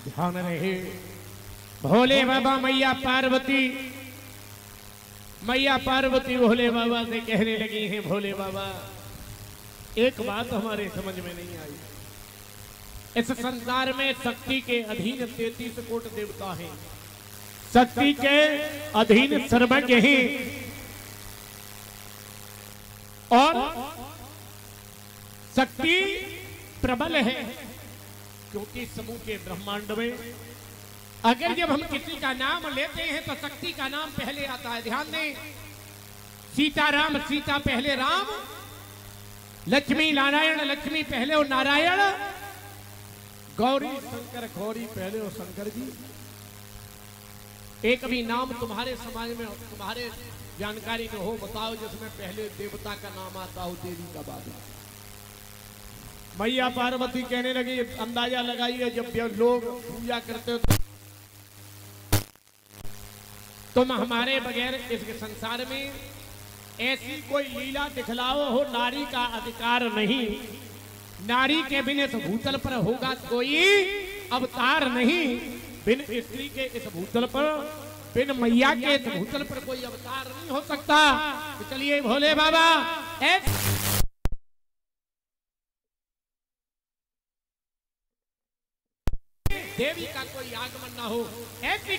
ध्यान रहे। भोले बाबा मैया पार्वती भोले बाबा से कहने लगी हैं, भोले बाबा एक बात हमारे समझ में नहीं आई। इस संसार में शक्ति के अधीन 33 कोट देवता हैं, शक्ति के अधीन सर्वज्ञ हैं और शक्ति प्रबल है, क्योंकि समूचे ब्रह्मांड में अगर जब हम किसी का नाम लेते हैं तो शक्ति का नाम पहले आता है। ध्यान दें, सीताराम सीता पहले राम, लक्ष्मी नारायण लक्ष्मी पहले और नारायण, गौरी शंकर गौरी पहले और शंकर जी। एक भी नाम तुम्हारे समाज में तुम्हारे जानकारी में हो, बताओ जिसमें पहले देवता का नाम आता हो देवी का बाद। मैया पार्वती कहने लगी, अंदाजा लगाइए जब लोग पूजा करते हो तुम हमारे बगैर इस संसार में ऐसी कोई लीला दिखलाओ हो, नारी का अधिकार नहीं, नारी के बिन इस भूतल पर होगा कोई अवतार नहीं, बिन स्त्री के इस भूतल पर, बिन मैया के इस भूतल पर कोई अवतार नहीं हो सकता। तो चलिए भोले बाबा देवी का कोई आगमन ना हो, ऐसी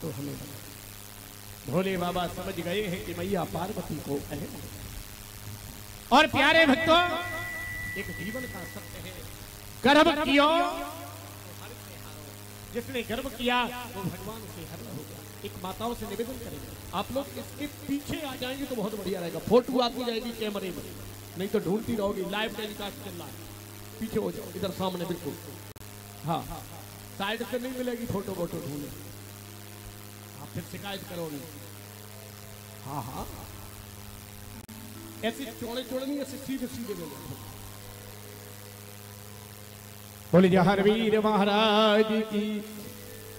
तो हमें भोले बाबा समझ गए हैं कि मैया पार्वती को अहम। और प्यारे भक्तों, एक जीवन का सत्य है, गर्भ किया जिसने गर्भ किया वो भगवान से हर हो गया। एक माताओं से निवेदन करेंगे, आप लोग इसके पीछे आ जाएंगे तो बहुत बढ़िया रहेगा। फोटो आती जाएगी कैमरे में, नहीं तो ढूंढती रहोगी। लाइव टेलीकास्ट चल रहा है, पीछे हो जाओ, इधर सामने बिल्कुल। हाँ, साइड से नहीं मिलेगी फोटो वोटो ढूंढे, आप फिर शिकायत करोगे। हाँ हाँ, ऐसी चौड़े चौड़े नहीं, ऐसे सीधे सीधे मिले। बोले जहारवीर महाराज की।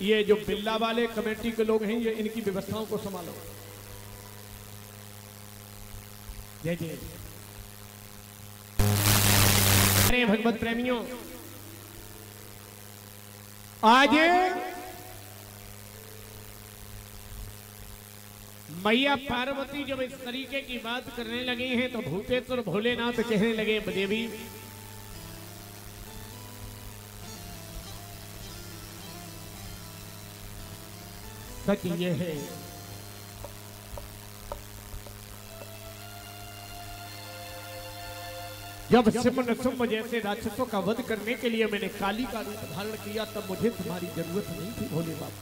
ये जो बिल्ला वाले कमेटी के लोग हैं, ये इनकी व्यवस्थाओं को संभालो। जय जय। अरे भगवत प्रेमियों, आज मैया पार्वती जब इस तरीके की बात करने लगी हैं तो भूतेश्वर भोलेनाथ कहने लगे, देवी सच ये है जब सिंह नृसिंह जैसे राक्षसों का वध करने के लिए मैंने काली का रूप धारण किया, तब मुझे तुम्हारी जरूरत नहीं थी भोले बाबा।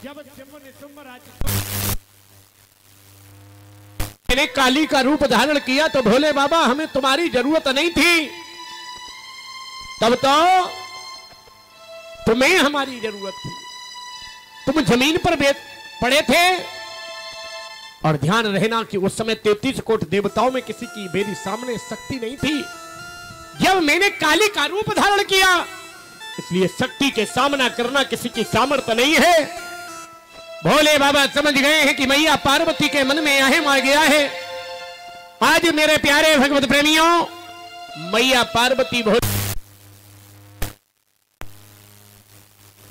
जब सिंह नृसिंह राक्षसों मैंने काली का रूप धारण किया तो भोले बाबा हमें तुम्हारी जरूरत नहीं थी, तब तो तुम्हें हमारी जरूरत थी। तुम जमीन पर पड़े थे, और ध्यान रहना कि उस समय 33 कोट देवताओं में किसी की मेरी सामने शक्ति नहीं थी। जब मैंने काली का रूप धारण किया, इसलिए शक्ति के सामना करना किसी की सामर्थ्य नहीं है। भोले बाबा समझ गए हैं कि मैया पार्वती के मन में अहम आ गया है। आज मेरे प्यारे भगवत प्रेमियों, मैया पार्वती भोले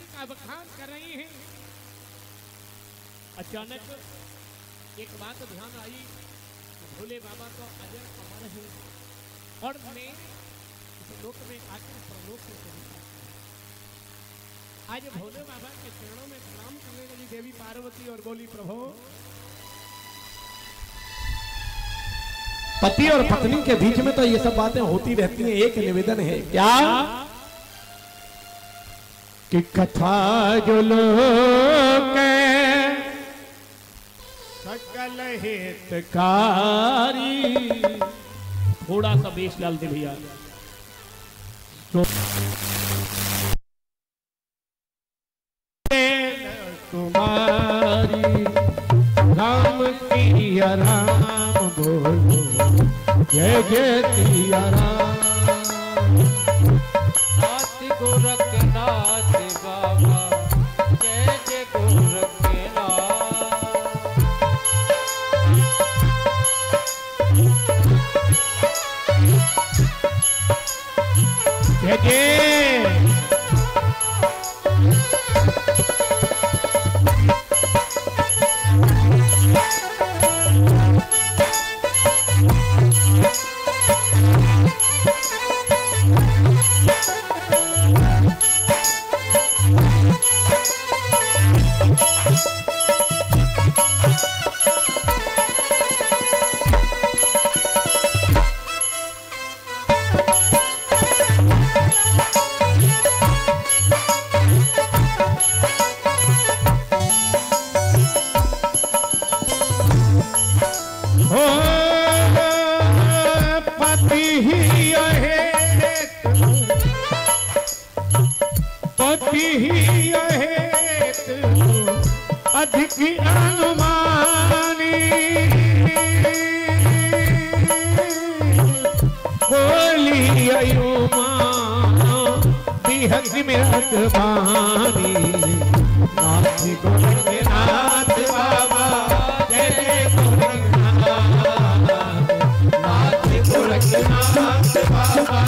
का बखान कर रही हैं। अचानक एक बात ध्यान आई, भोले बाबा तो अजर अमर है, और मैं इस लोक में आकर प्रलोक से आज भोले बाबा के चरणों में प्रणाम करने लगी देवी पार्वती और बोली, प्रभु पति और पत्नी के बीच में तो ये सब बातें होती रहती हैं। एक निवेदन है, क्या कि कथा जो लोग सकल हितकारी, थोड़ा सा बेस डाल दे भैया। तुम्हारी राम सिया राम बोलो, जय जय सिया राम। आदि गोरखनाथ बाबा, जय जय गोरखनाथ। जय जय। अधिक अनुमानी बोली अयुमा बिहक मिरत बानी नाथ गोरखनाथ बाबा जय गोरखनाथ नाथ गोरखनाथ बाबा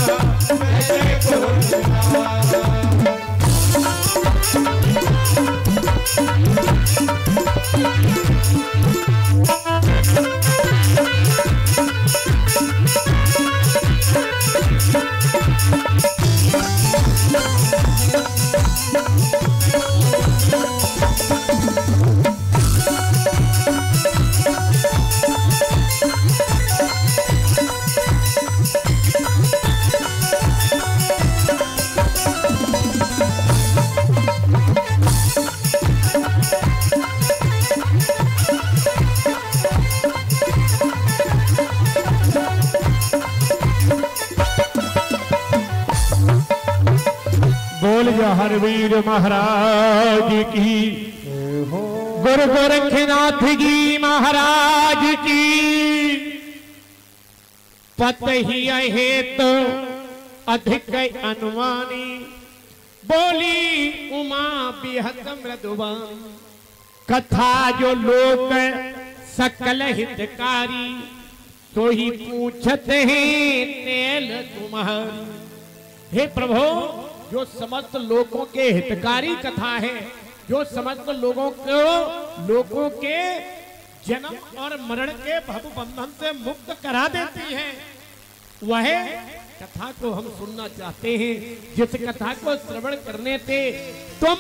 जय गोरखनाथ। हरवीर महाराज की, गुरु गोरखनाथ जी महाराज की। पत ही है तो अधिक अनुमानी बोली उमा बिहत मृदुबान। कथा जो लोक सकल हितकारी तो ही पूछत हैं नेल तुम्हारी। हे प्रभु, जो समस्त लोगों के हितकारी कथा है, जो समस्त लोगों के जन्म और मरण के भव बंधन से मुक्त करा देती है, वह कथा को हम सुनना चाहते हैं। जिस कथा को श्रवण करने से तुम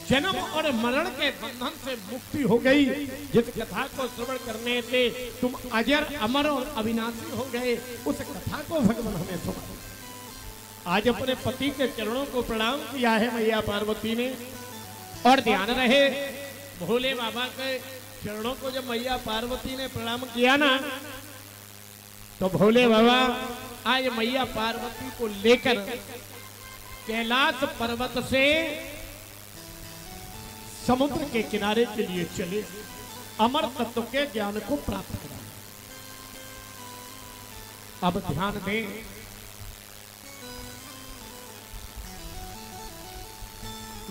जन्म और मरण के बंधन से मुक्ति हो गई, जिस कथा को श्रवण करने से तुम अजर अमर और अविनाशी हो गए, उस कथा को भगवान हमें सुना। आज अपने पति के चरणों को प्रणाम किया है मैया पार्वती ने। और ध्यान रहे, भोले बाबा के चरणों को जब मैया पार्वती ने प्रणाम किया ना, तो भोले बाबा आज मैया पार्वती को लेकर कैलाश पर्वत से समुद्र के किनारे के लिए चले, अमर तत्व के ज्ञान को प्राप्त करा। अब ध्यान दें,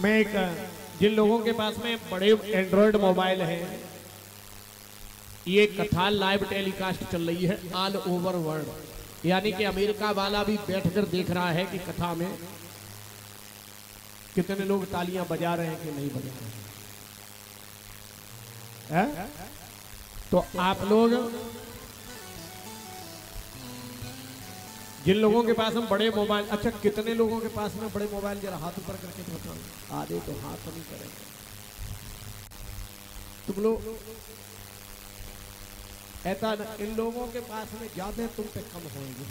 मैं जिन लोगों के पास में बड़े एंड्रॉयड मोबाइल हैं, ये कथा लाइव टेलीकास्ट चल रही है ऑल ओवर वर्ल्ड, यानी कि अमेरिका वाला भी बैठकर देख रहा है कि कथा में कितने लोग तालियां बजा रहे हैं कि नहीं बजा रहे हैं। तो आप लोग, जिन लोगों के पास हम बड़े मोबाइल, अच्छा कितने लोगों के पास में बड़े मोबाइल, जरा हाथ ऊपर करके बताओ। आधे तो हाथ नहीं करेंगे तुम लोग। ऐसा इन लोगों के पास में ज्यादा, तुम पे कम होंगे।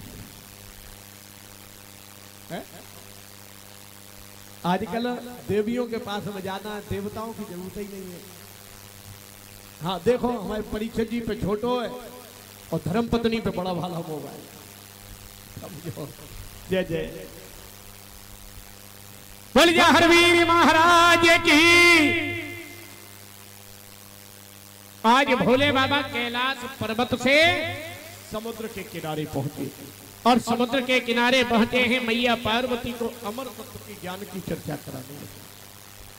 आजकल देवियों के पास में ज्यादा, देवताओं की जरूरत ही नहीं है। हाँ देखो, हमारे परीक्षक जी पे छोटो है और धर्मपत्नी पे बड़ा भाला मोबाइल। जय जय बोलिए हरवीर महाराज की। आज भोले बाबा कैलाश पर्वत से समुद्र के किनारे पहुंचे और समुद्र के किनारे पहुंचे हैं मैया पार्वती को अमर तत्व के ज्ञान की चर्चा कराने लगे।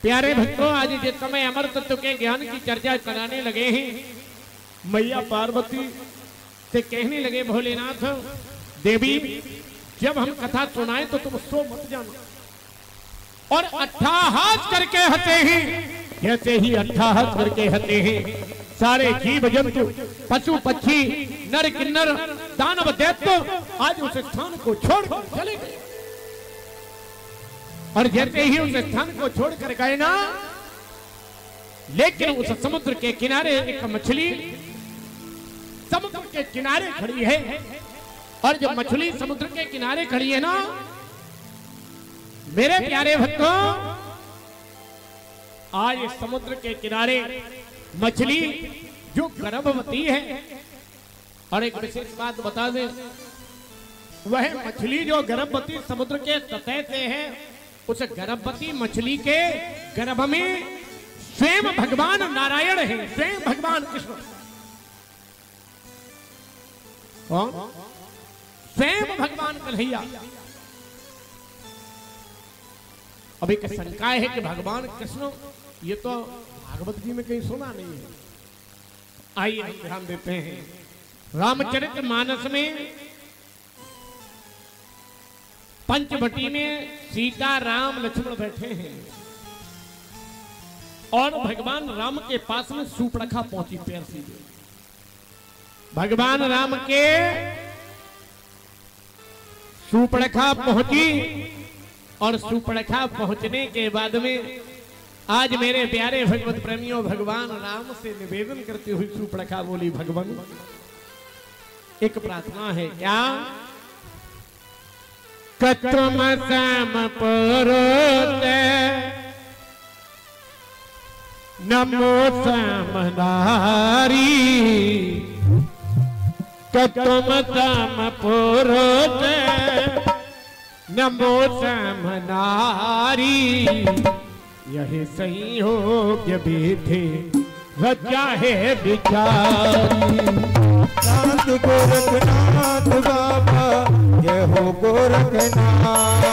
प्यारे भक्तों, आज जिस समय अमर तत्व के ज्ञान की चर्चा कराने लगे हैं, मैया पार्वती से कहने लगे, भोलेनाथ देवी जब हम कथा सुनाए तो तुम सो मत जाना। और अट्ठाहास करके हंसे ही, जैसे ही अट्ठाहास करके हंसे ही सारे जीव जंतु, पशु पक्षी, नर किन्नर, दानव दैत्य आज उस स्थान को छोड़कर चले गए। और जैसे ही उस स्थान को छोड़कर गए ना, लेकिन उस समुद्र के किनारे एक मछली समुद्र के किनारे खड़ी है। और जब मछली समुद्र के किनारे खड़ी है ना, मेरे प्यारे भक्तों, आज समुद्र के किनारे मछली जो गर्भवती है, और एक विशेष बात बता दें, वह मछली जो गर्भवती समुद्र के सतह से है, उस गर्भवती मछली के गर्भ में स्वयं भगवान नारायण है, स्वयं भगवान कृष्ण। स्वयं भगवान कन्हैया। अब एक शंका है कि भगवान कृष्ण, ये तो भागवत जी में कहीं सुना नहीं है। आइए हम ध्यान देते हैं, रामचरितमानस में पंचवटी में सीता राम लक्ष्मण बैठे हैं और भगवान राम के पास में सूर्पणखा पहुंची पैर सीधे। भगवान राम के सूर्पणखा पहुंची और सूर्पणखा पहुंचने के बाद में आज मेरे प्यारे भगवत प्रेमियों, भगवान राम से निवेदन करती हुई सूर्पणखा बोली, भगवान एक प्रार्थना है क्या? कत्रम श्याम परोते नमो श्याम नारी, कत्रम श्याम परोते नमो श्याम नारी, यही सही हो विधि रचा है विचारी। नाथ गोरखनाथ बाबा जय हो गोरखनाथ,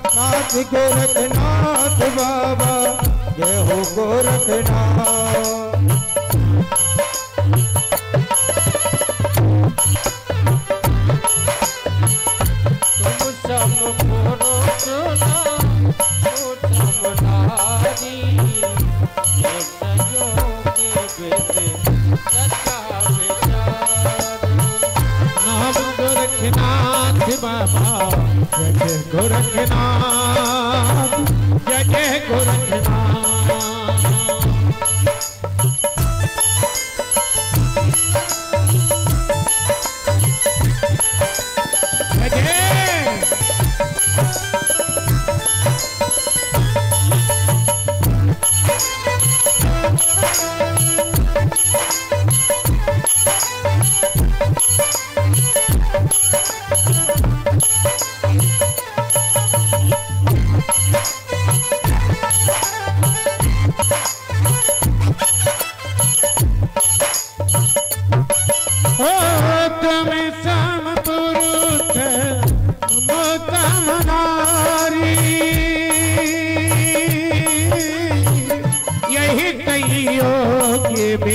नाथ गोरखनाथ बाबा जय हो गोरखनाथ। तुम सब मोरो सुना बाबा जय जय गोरखनाथ, जय जय गोरखनाथ। जय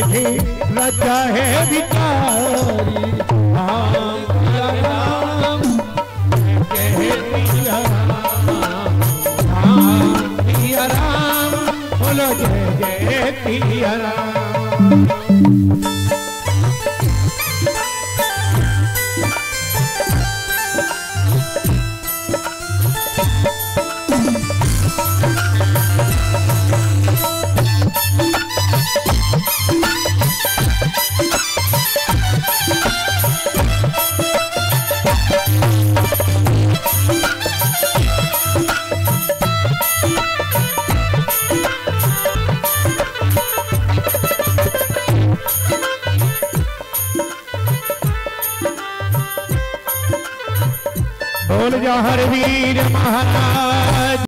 जय रचा है विचारी। राम राम जय पिया राम, राम पिया राम, बोलो जय जय पिया राम। बोल जा हर वीर महाराज।